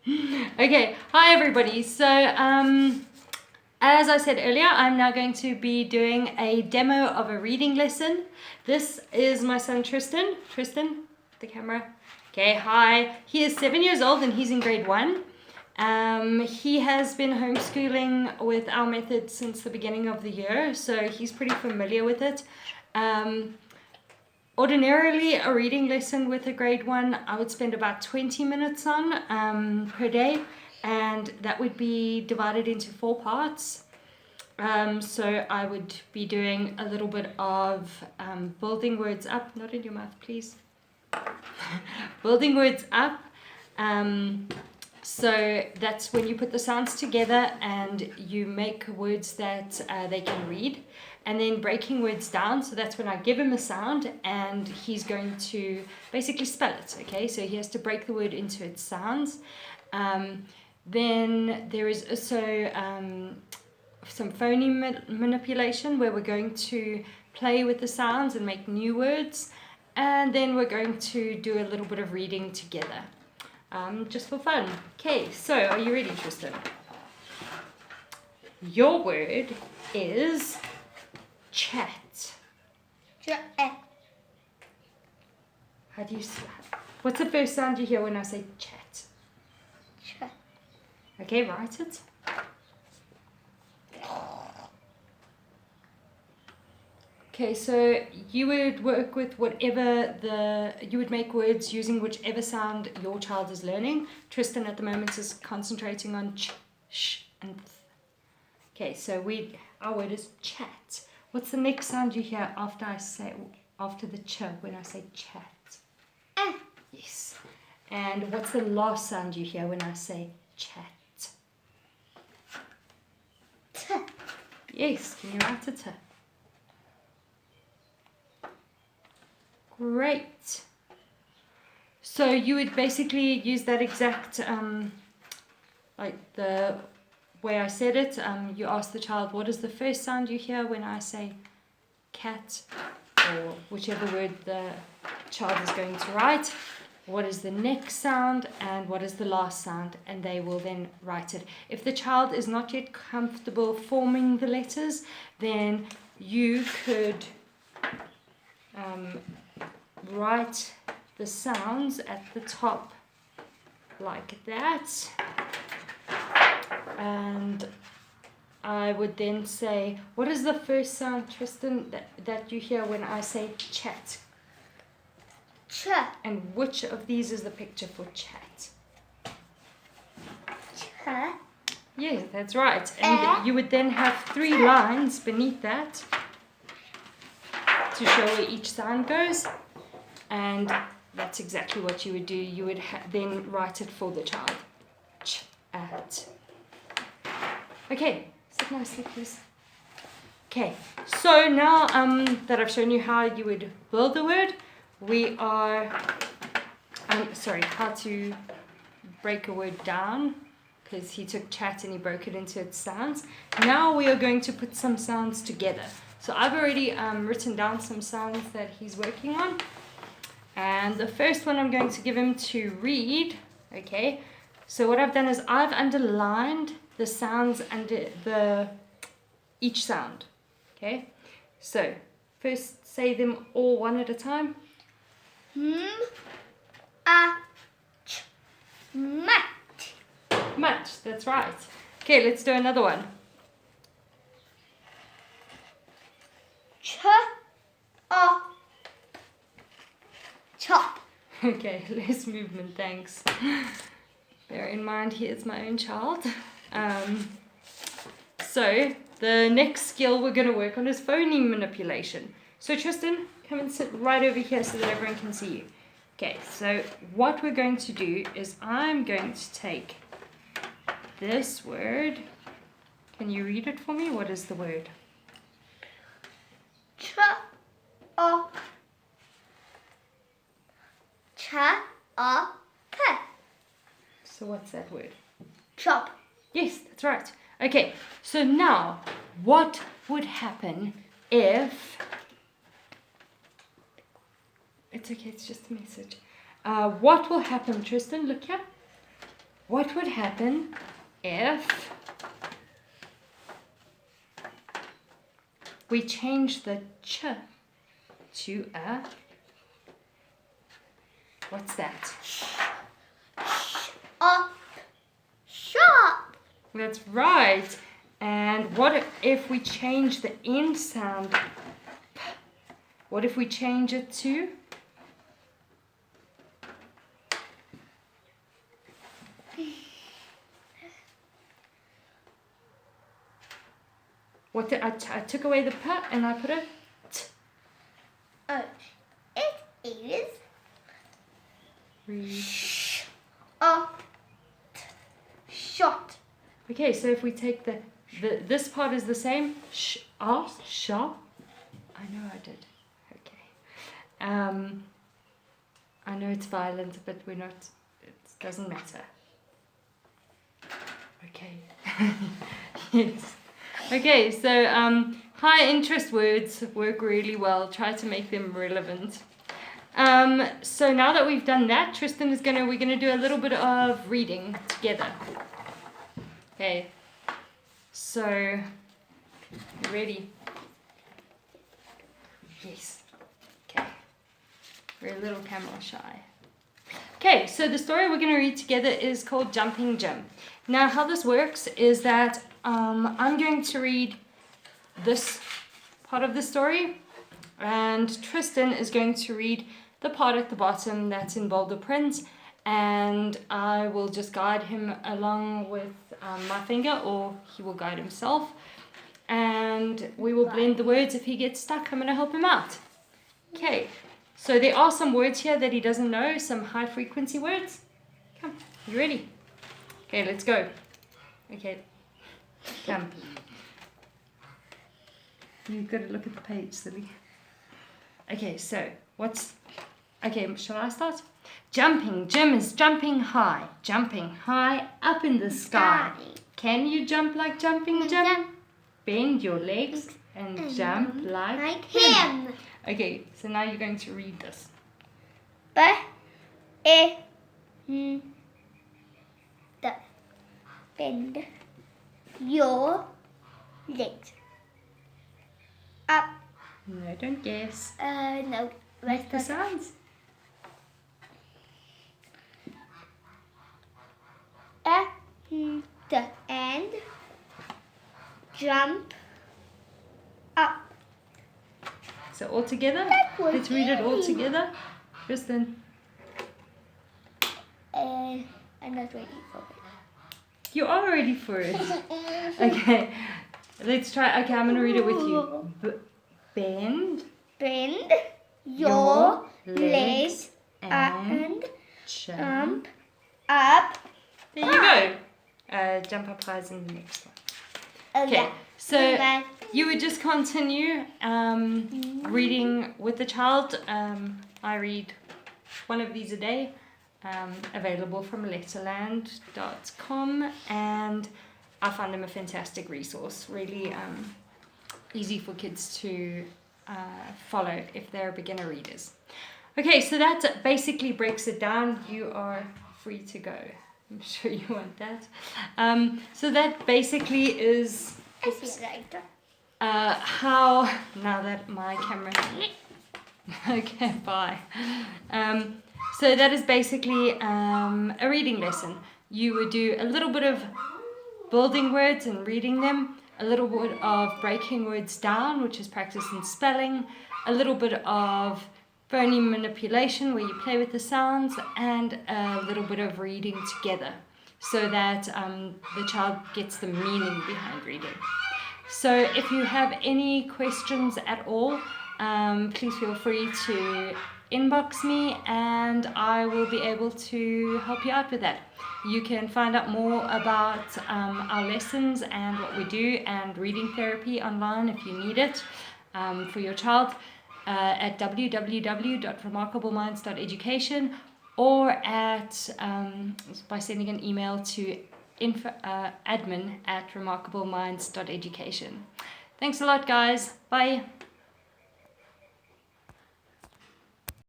Okay, hi everybody. So, as I said earlier, I'm now going to be doing a demo of a reading lesson. This is my son Tristan. Tristan, the camera. Okay, hi. He is 7 years old and he's in grade 1. He has been homeschooling with our method since the beginning of the year, so he's pretty familiar with it. Ordinarily, a reading lesson with a grade 1, I would spend about 20 minutes on per day, and that would be divided into 4 parts. So I would be doing a little bit of building words up, not in your mouth, please. Building words up. So that's when you put the sounds together and you make words that they can read. And then breaking words down, so that's when I give him a sound and he's going to basically spell it, okay? So he has to break the word into its sounds. Then there is also some phoneme manipulation where we're going to play with the sounds and make new words. And then we're going to do a little bit of reading together, just for fun. Okay, so are you ready, Tristan? Your word is chat. How do you say? What's the first sound you hear when I say chat? Chat. Okay, write it. Okay, so you would work with you would make words using whichever sound your child is learning. Tristan at the moment is concentrating on ch, sh, and th. Okay, so our word is chat. What's the next sound you hear after the ch when I say chat? Yes. And what's the last sound you hear when I say chat? T. Yes, can you write a t? Great. So you would basically use that exact, like the way I said it. You ask the child, what is the first sound you hear when I say cat, or whichever word the child is going to write. What is the next sound and what is the last sound, and they will then write it. If the child is not yet comfortable forming the letters, then you could write the sounds at the top like that, and I would then say, what is the first sound, Tristan, that you hear when I say chat? Ch. And which of these is the picture for chat? Ch. Yes, that's right. And you would then have 3 lines beneath that to show where each sound goes. And that's exactly what you would do. You would then write it for the child. Chat. Okay, sit nicely, please. Okay, so now that I've shown you how you would build the word, we are, how to break a word down, because he took chat and he broke it into its sounds. Now we are going to put some sounds together. So I've already written down some sounds that he's working on. And the first one I'm going to give him to read, okay? So what I've done is I've underlined the sounds under each sound, okay? So first say them all one at a time. Ch. Mat. Mat, that's right. Okay, let's do another one. Ch. Chop. Okay, less movement, thanks. Bear in mind, he is my own child. So the next skill we're going to work on is phoneme manipulation. So Tristan, come and sit right over here so that everyone can see you. Okay, so what we're going to do is I'm going to take this word. Can you read it for me? What is the word? Ch. P. So what's that word? Chop. Yes, that's right. Okay, so now what would happen if... It's okay, it's just a message. What will happen, Tristan? Look here. what would happen if we change the ch to a, what's that? Up. Shop. That's right. And what if we change the end sound? P? What if we change it to? What did I took away the p and I put a t. Oh, it is Read. up. Shot. Okay, so if we take the this part is the same. Sh, ah, sha. I know I did. Okay. I know it's violent, but we're not. It doesn't matter. Okay. Yes. Okay, so high interest words work really well. Try to make them relevant. So now that we've done that, Tristan is we're gonna do a little bit of reading together. Okay. So, you ready? Yes. Okay. We're a little camera shy. Okay, so the story we're going to read together is called Jumping Jim. Now, how this works is that I'm going to read this part of the story, and Tristan is going to read the part at the bottom that's in bolder print, and I will just guide him along with my finger, or he will guide himself, and we will blend the words. If he gets stuck, I'm going to help him out. Okay, so there are some words here that he doesn't know, some high frequency words. Come, you ready? Okay, let's go. Okay, come. You've got to look at the page, silly. Okay, so okay, shall I start? Jumping. Jim is jumping high up in the sky. Can you jump like Jumping Jim? Bend your legs and jump like him. Okay, so now you're going to read this. Bend your legs up. No, don't guess. No. Make the sounds. And jump up. So all together? Let's read it all together. Tristan. I'm not ready for it. You are ready for it. Okay, let's try. Okay, I'm going to read it with you. Bend your legs and jump up. There you go. Jump up high is in the next one. Okay, so you would just continue reading with the child. I read one of these a day, available from letterland.com, and I find them a fantastic resource. Really easy for kids to follow if they're beginner readers. Okay, so that basically breaks it down. You are free to go. I'm sure you want that. So that basically is how, now that my camera, okay, bye. So that is basically a reading lesson. You would do a little bit of building words and reading them, a little bit of breaking words down, which is practice in spelling, a little bit of phoneme manipulation where you play with the sounds, and a little bit of reading together so that the child gets the meaning behind reading. So if you have any questions at all, please feel free to inbox me and I will be able to help you out with that. You can find out more about our lessons and what we do and reading therapy online if you need it for your child at www.remarkableminds.education or at by sending an email to admin@remarkableminds.education. Thanks a lot, guys. Bye.